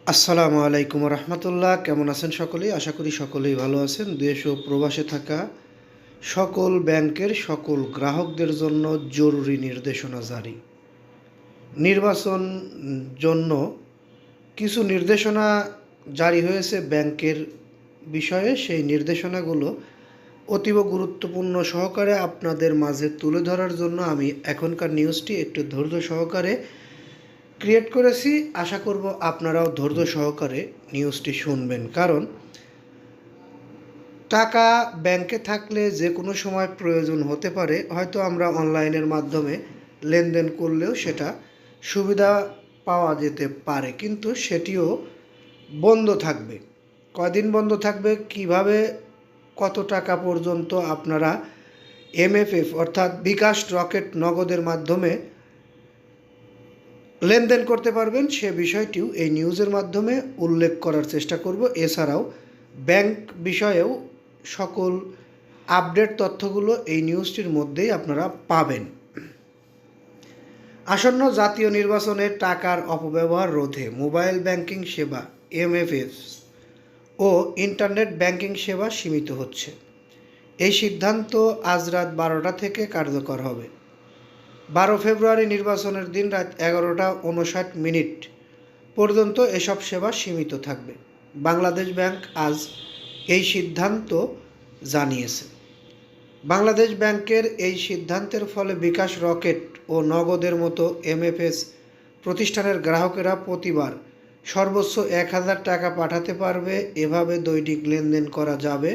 আসসালামু আলাইকুম রহমতুল্লাহ। কেমন আছেন সকলেই? আশা করি সকলেই ভালো আছেন। দেশ ও প্রবাসে থাকা সকল ব্যাংকের সকল গ্রাহকদের জন্য জরুরি নির্দেশনা জারি। নির্বাচন জন্য কিছু নির্দেশনা জারি হয়েছে ব্যাংকের বিষয়ে। সেই নির্দেশনাগুলো অতীব গুরুত্বপূর্ণ সহকারে আপনাদের মাঝে তুলে ধরার জন্য আমি এখনকার নিউজটি একটু ধৈর্য সহকারে ক্রিয়েট করেছি। আশা করব আপনারাও ধৈর্য সহকারে নিউজটি শুনবেন, কারণ টাকা ব্যাংকে থাকলে যে কোনো সময় প্রয়োজন হতে পারে। হয়তো আমরা অনলাইনের মাধ্যমে লেনদেন করলেও সেটা সুবিধা পাওয়া যেতে পারে, কিন্তু সেটিও বন্ধ থাকবে। কয়দিন বন্ধ থাকবে, কিভাবে, কত টাকা পর্যন্ত আপনারা এমএফএফ অর্থাৎ বিকাশ রকেট নগদের মাধ্যমে লেনদেন করতে পারবেন, সে বিষয়টিও এই নিউজের মাধ্যমে উল্লেখ করার চেষ্টা করব। এছাড়াও ব্যাংক বিষয়েও সকল আপডেট তথ্যগুলো এই নিউজটির মধ্যেই আপনারা পাবেন। আসন্ন জাতীয় নির্বাচনে টাকার অপব্যবহার রোধে মোবাইল ব্যাংকিং সেবা এমএফএস ও ইন্টারনেট ব্যাংকিং সেবা সীমিত হচ্ছে। এই সিদ্ধান্ত আজ রাত 12টা থেকে কার্যকর হবে। 12 ফেব্রুয়ারি নির্বাচনের দিন রাত 11:59 পর্যন্ত এসব সেবা সীমিত থাকবে। বাংলাদেশ ব্যাংক আজ এই সিদ্ধান্ত জানিয়েছে। বাংলাদেশ ব্যাংকের এই সিদ্ধান্তের ফলে বিকাশ রকেট ও নগদের মতো এমএফএস প্রতিষ্ঠানের গ্রাহকেরা প্রতিবার সর্বোচ্চ 1000 টাকা পাঠাতে পারবে। এভাবে দৈনিক লেনদেন করা যাবে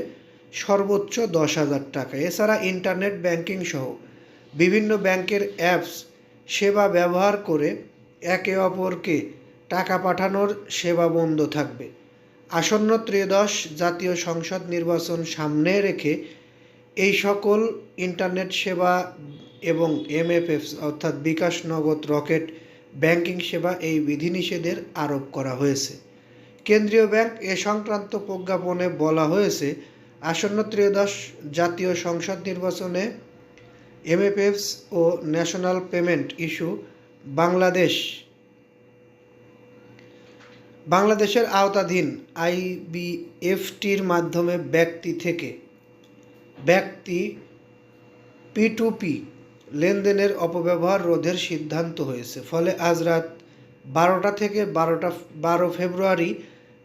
সর্বোচ্চ 10,000 টাকা। এছাড়া ইন্টারনেট ব্যাংকিং সহ বিভিন্ন ব্যাংকের অ্যাপস সেবা ব্যবহার করে একে অপরকে টাকা পাঠানোর সেবা বন্ধ থাকবে। আসন্ন ত্রয়োদশ জাতীয় সংসদ নির্বাচন সামনে রেখে এই সকল ইন্টারনেট সেবা এবং এমএফএস অর্থাৎ বিকাশ নগদ রকেট ব্যাংকিং সেবা এই বিধিনিষেধের আরোপ করা হয়েছে। কেন্দ্রীয় ব্যাংক এ সংক্রান্ত প্রজ্ঞাপনে বলা হয়েছে, আসন্ন ত্রয়োদশ জাতীয় সংসদ নির্বাচনে এমএফএস ও ন্যাশনাল পেমেন্ট ইস্যু বাংলাদেশের আওতাধীন আইবিএফটির মাধ্যমে ব্যক্তি P2P লেনদেনের অপব্যবহার রোধের সিদ্ধান্ত হয়েছে। ফলে আজ রাত 12টা থেকে 12 ফেব্রুয়ারি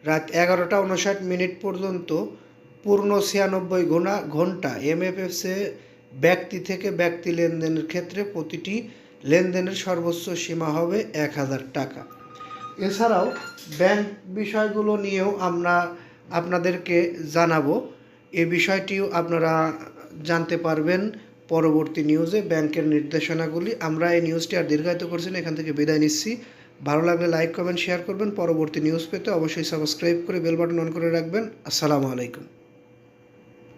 রাত 11:59 পর্যন্ত পূর্ণ 96 ঘন্টা এমএফএসে ব্যক্তি থেকে ব্যক্তি লেনদেনের ক্ষেত্রে প্রতিটি লেনদেনের সর্বোচ্চ সীমা হবে 1000 টাকা। এছাড়াও ব্যাংক বিষয়গুলো নিয়েও আমরা আপনাদেরকে জানাবো। এই বিষয়টিও আপনারা জানতে পারবেন পরবর্তী নিউজে, ব্যাংকের নির্দেশনাগুলি। আমরা এই নিউজটি আর দীর্ঘায়িত করছি না, এখান থেকে বিদায় নিচ্ছি। ভালো লাগলে লাইক, কমেন্ট, শেয়ার করবেন। পরবর্তী নিউজ পেতে অবশ্যই সাবস্ক্রাইব করে বেল বাটন অন করে রাখবেন। আসসালামু আলাইকুম।